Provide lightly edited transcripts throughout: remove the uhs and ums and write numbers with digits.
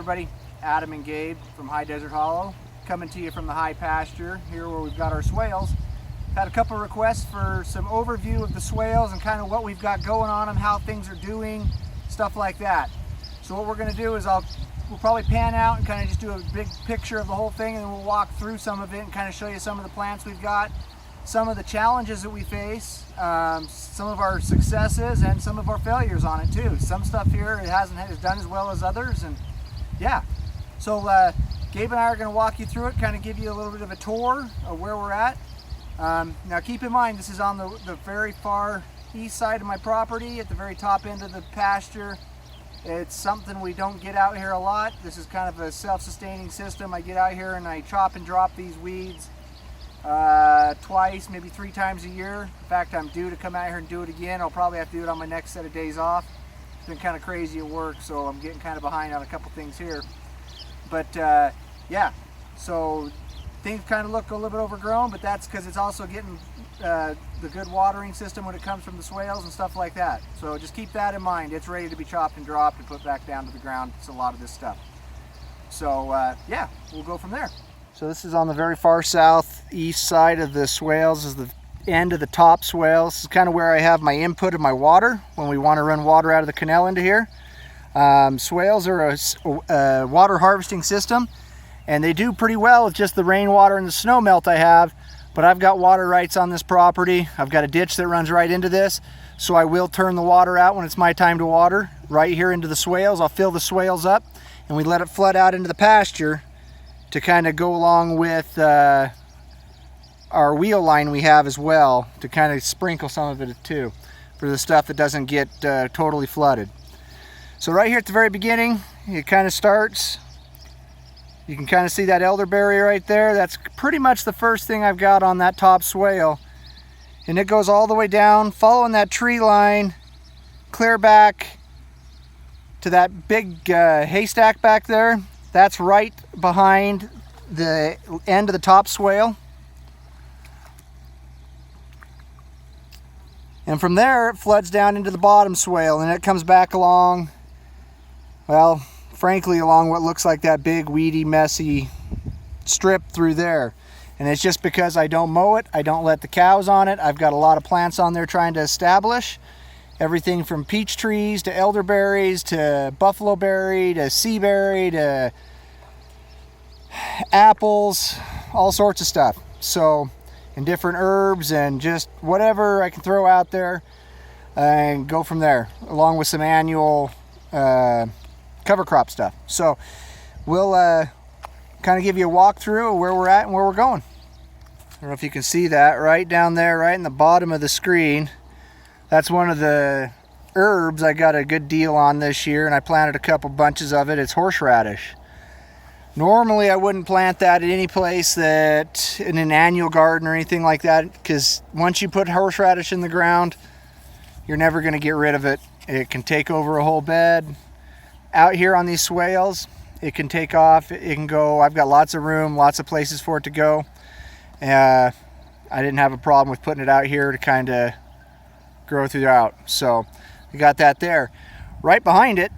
everybody, Adam and Gabe from High Desert Hollow, coming to you from the High Pasture, here where we've got our swales. Had a couple requests for some overview of the swales and kind of what we've got going on them, how things are doing, stuff like that. So what we're going to do is we'll probably pan out and kind of just do a big picture of the whole thing, and then we'll walk through some of it and kind of show you some of the plants we've got, some of the challenges that we face, some of our successes and some of our failures on it too. Some stuff here it hasn't done as well as others, and yeah. So Gabe and I are going to walk you through it, kind of give you a little bit of a tour of where we're at. Now keep in mind, this is on the very far east side of my property, at the very top end of the pasture. It's something we don't get out here a lot. This is kind of a self-sustaining system. I get out here and I chop and drop these weeds twice, maybe 3 times a year. In fact, I'm due to come out here and do it again. I'll probably have to do it on my next set of days off. It's been kind of crazy at work, so I'm getting kind of behind on a couple things here. But yeah, so things kind of look a little bit overgrown, but that's because it's also getting the good watering system when it comes from the swales and stuff like that. So just keep that in mind. It's ready to be chopped and dropped and put back down to the ground. It's a lot of this stuff. So yeah, we'll go from there. So this is on the very far southeast side of the swales, is the end of the top swales. This is kind of where I have my input of my water when we want to run water out of the canal into here. Swales are a water harvesting system, and they do pretty well with just the rainwater and the snow melt I have, but I've got water rights on this property. I've got a ditch that runs right into this, so I will turn the water out when it's my time to water, right here into the swales. I'll fill the swales up, and we let it flood out into the pasture to kind of go along with our wheel line we have as well, to kind of sprinkle some of it too, for the stuff that doesn't get totally flooded. So right here at the very beginning, it kind of starts. You can kind of see that elderberry right there. That's pretty much the first thing I've got on that top swale. And it goes all the way down, following that tree line, clear back to that big haystack back there. That's right behind the end of the top swale. And from there, it floods down into the bottom swale, and it comes back along, well, frankly, along what looks like that big, weedy, messy strip through there. And it's just because I don't mow it, I don't let the cows on it. I've got a lot of plants on there trying to establish. Everything from peach trees to elderberries to buffalo berry to sea berry to apples, all sorts of stuff. So, and different herbs and just whatever I can throw out there and go from there, along with some annual cover crop stuff. So we'll kind of give you a walkthrough of where we're at and where we're going. I don't know if you can see that right down there, right in the bottom of the screen. That's one of the herbs I got a good deal on this year, and I planted a couple bunches of it. It's horseradish. Normally I wouldn't plant that at any place that in an annual garden or anything like that, because once you put horseradish in the ground, you're never going to get rid of it. It can take over a whole bed. Out here on these swales, it can take off, it can go. I've got lots of room, lots of places for it to go. I didn't have a problem with putting it out here to kind of grow throughout. So we got that there. Right behind it,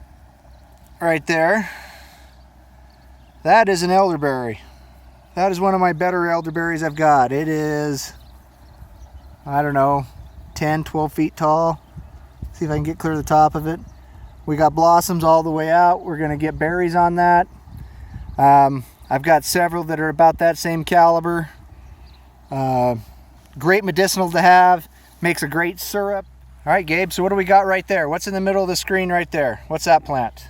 right there, that is an elderberry. That is one of my better elderberries I've got. It is, I don't know, 10, 12 feet tall. See if I can get clear to the top of it. We got blossoms all the way out. We're going to get berries on that. I've got several that are about that same caliber. Great medicinal to have. Makes a great syrup. All right, Gabe, so what do we got right there? What's in the middle of the screen right there? What's that plant?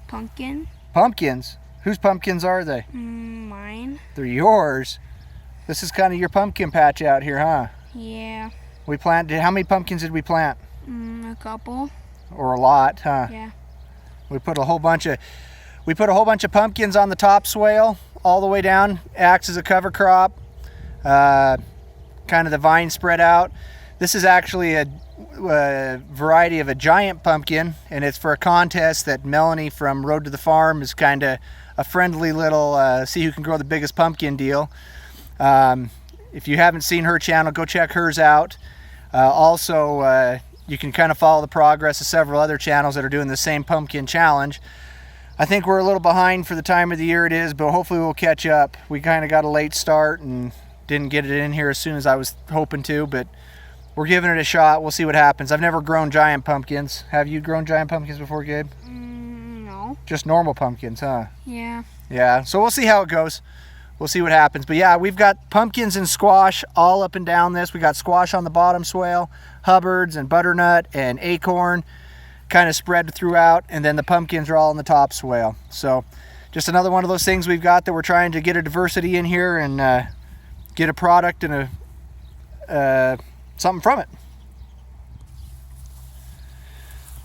Pumpkin. Pumpkins? Whose pumpkins are they? Mine. They're yours. This is kind of your pumpkin patch out here, huh? Yeah. We planted, how many pumpkins did we plant? A couple. Or a lot, huh? Yeah. We put a whole bunch of pumpkins on the top swale all the way down. Acts as a cover crop. Kind of the vine spread out. This is actually a variety of a giant pumpkin, and it's for a contest that Melanie from Road to the Farm is kind of a friendly little see who can grow the biggest pumpkin deal. If you haven't seen her channel, go check hers out. Also, you can kind of follow the progress of several other channels that are doing the same pumpkin challenge. I think we're a little behind for the time of the year it is, but hopefully we'll catch up. We kind of got a late start and didn't get it in here as soon as I was hoping to, but we're giving it a shot. We'll see what happens. I've never grown giant pumpkins. Have you grown giant pumpkins before, Gabe? No. Just normal pumpkins, huh? Yeah. Yeah, so we'll see how it goes. We'll see what happens. But yeah, we've got pumpkins and squash all up and down this. We got squash on the bottom swale, Hubbards and butternut and acorn kind of spread throughout, and then the pumpkins are all on the top swale. So just another one of those things we've got that we're trying to get a diversity in here and get a product and something from it.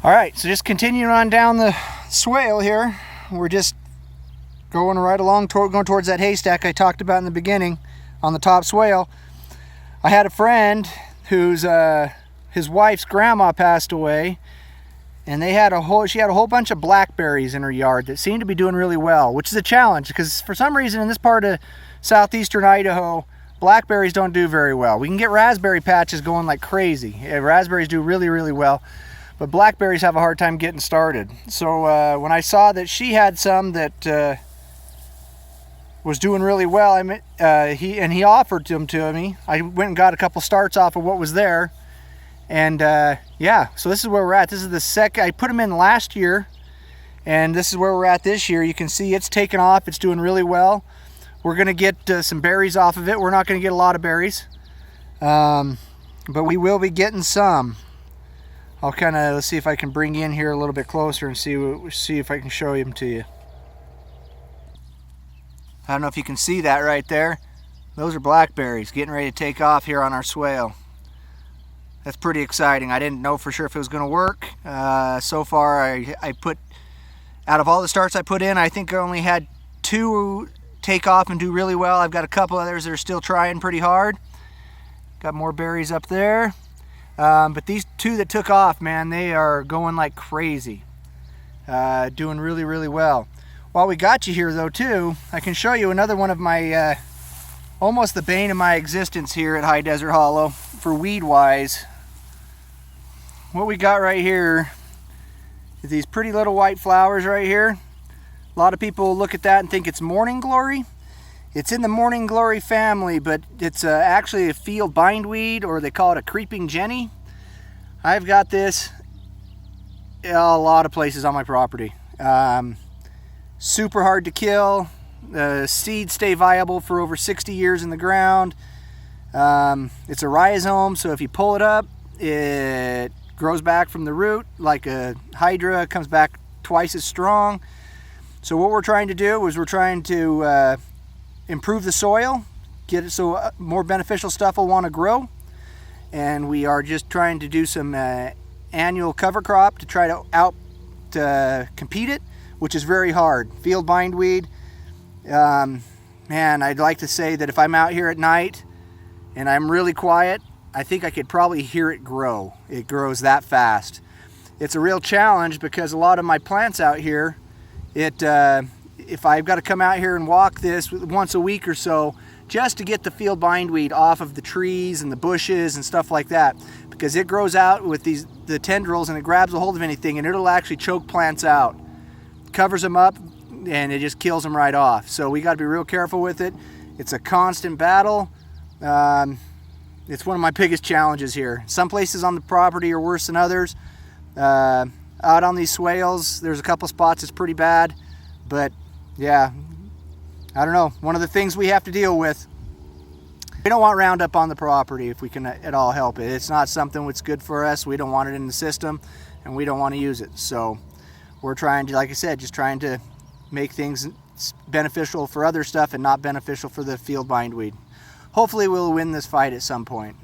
All right, so just continuing on down the swale here. We're just going right along, going towards that haystack I talked about in the beginning on the top swale. I had a friend whose his wife's grandma passed away, and she had a whole bunch of blackberries in her yard that seemed to be doing really well, which is a challenge because for some reason in this part of southeastern Idaho, blackberries don't do very well. We can get raspberry patches going like crazy. Raspberries do really, really well, but blackberries have a hard time getting started. So when I saw that she had some that was doing really well, he offered them to me. I went and got a couple starts off of what was there, and yeah, so this is where we're at. This is the second. I put them in last year, and this is where we're at this year. You can see it's taken off. It's doing really well. We're gonna get some berries off of it. We're not gonna get a lot of berries, but we will be getting some. I'll let's see if I can bring you in here a little bit closer and see if I can show them to you. I don't know if you can see that right there. Those are blackberries getting ready to take off here on our swale. That's pretty exciting. I didn't know for sure if it was going to work. So far, I put, out of all the starts I put in, I think I only had 2 take off and do really well. I've got a couple others that are still trying pretty hard. Got more berries up there. But these 2 that took off, man, they are going like crazy. Doing really, really well. While we got you here though too, I can show you another one of my, almost the bane of my existence here at High Desert Hollow for weed wise. What we got right here is these pretty little white flowers right here. A lot of people look at that and think it's morning glory. It's in the morning glory family, but it's actually a field bindweed, or they call it a creeping jenny. I've got this a lot of places on my property. Super hard to kill. The seeds stay viable for over 60 years in the ground. It's a rhizome, so if you pull it up, it grows back from the root like a hydra, comes back twice as strong. So what we're trying to do is we're trying to improve the soil, get it so more beneficial stuff will want to grow, and we are just trying to do some annual cover crop to try to compete it, which is very hard. Field bindweed, man, I'd like to say that if I'm out here at night and I'm really quiet, I think I could probably hear it grow. It grows that fast. It's a real challenge because a lot of my plants out here, if I've got to come out here and walk this once a week or so just to get the field bindweed off of the trees and the bushes and stuff like that, because it grows out with the tendrils and it grabs a hold of anything and it'll actually choke plants out. Covers them up and it just kills them right off. So we got to be real careful with it. It's a constant battle. It's one of my biggest challenges here. Some places on the property are worse than others. Out on these swales, there's a couple spots that's pretty bad, but yeah, I don't know. One of the things we have to deal with. We don't want Roundup on the property if we can at all help it. It's not something that's good for us. We don't want it in the system, and we don't want to use it. So we're trying to, like I said, just trying to make things beneficial for other stuff and not beneficial for the field bindweed. Hopefully we'll win this fight at some point.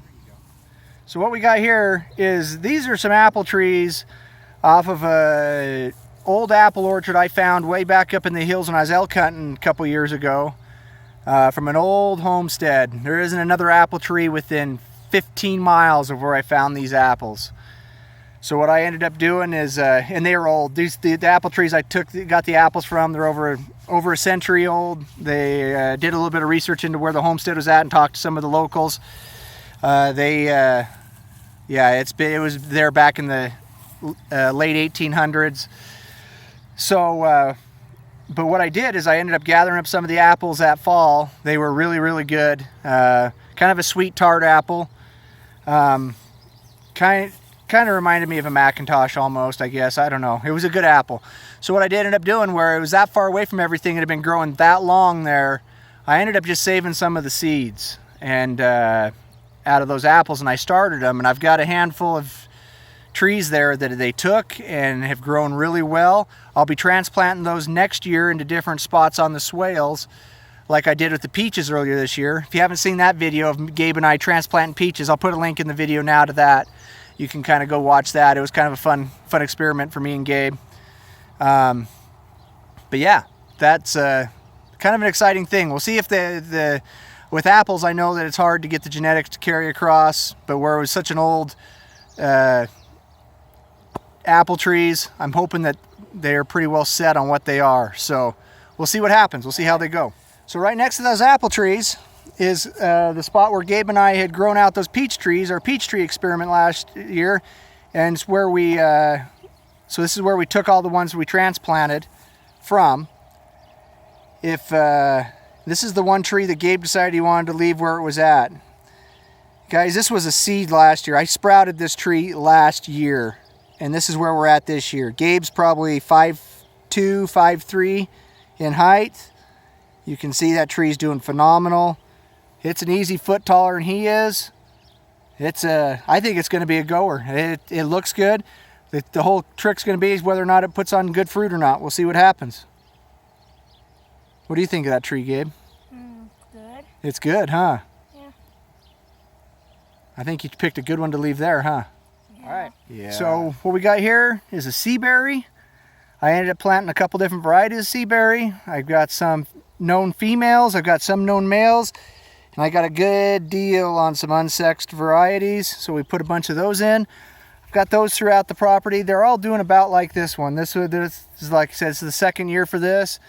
So what we got here is, these are some apple trees off of a old apple orchard I found way back up in the hills when I was elk hunting a couple years ago, from an old homestead. There isn't another apple tree within 15 miles of where I found these apples. So what I ended up doing is, and they were old. The apple trees I got the apples from, they're over a century old. They did a little bit of research into where the homestead was at and talked to some of the locals. Yeah, it was there back in the late 1800s. So But what I did is I ended up gathering up some of the apples that fall. They were really, really good. Kind of a sweet tart apple. Kind of reminded me of a Macintosh almost, I guess. I don't know. It was a good apple. So what I did end up doing, where it was that far away from everything, it had been growing that long there, I ended up just saving some of the seeds and out of those apples, and I started them. And I've got a handful of trees there that they took and have grown really well. I'll be transplanting those next year into different spots on the swales, like I did with the peaches earlier this year. If you haven't seen that video of Gabe and I transplanting peaches, I'll put a link in the video now to that. You can kind of go watch that. It was kind of a fun experiment for me and Gabe. But yeah, that's kind of an exciting thing. We'll see if with apples, I know that it's hard to get the genetics to carry across, but where it was such an old apple trees, I'm hoping that they're pretty well set on what they are. So we'll see what happens. We'll see how they go. So right next to those apple trees is the spot where Gabe and I had grown out those peach trees, our peach tree experiment last year. And it's where we, so this is where we took all the ones we transplanted from. This is the one tree that Gabe decided he wanted to leave where it was at. Guys, this was a seed last year. I sprouted this tree last year, and this is where we're at this year. Gabe's probably 5'2", 5'3" in height. You can see that tree's doing phenomenal. It's an easy foot taller than he is. I think it's going to be a goer. It looks good. The whole trick's going to be is whether or not it puts on good fruit or not. We'll see what happens. What do you think of that tree, Gabe? Good. It's good, huh? Yeah. I think you picked a good one to leave there, huh? Yeah. All right. Yeah. So what we got here is a sea berry. I ended up planting a couple different varieties of sea berry. I've got some known females. I've got some known males. And I got a good deal on some unsexed varieties. So we put a bunch of those in. I've got those throughout the property. They're all doing about like this one. This is, like I said, it's the second year for this.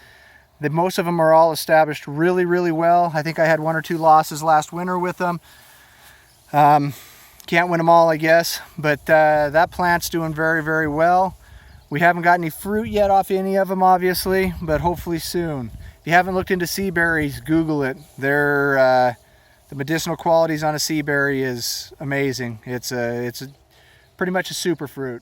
Most of them are all established really, really well. I think I had 1 or 2 losses last winter with them. Can't win them all, I guess. But that plant's doing very, very well. We haven't got any fruit yet off any of them, obviously, but hopefully soon. If you haven't looked into sea berries, Google it. The medicinal qualities on a sea berry is amazing. It's pretty much a superfruit.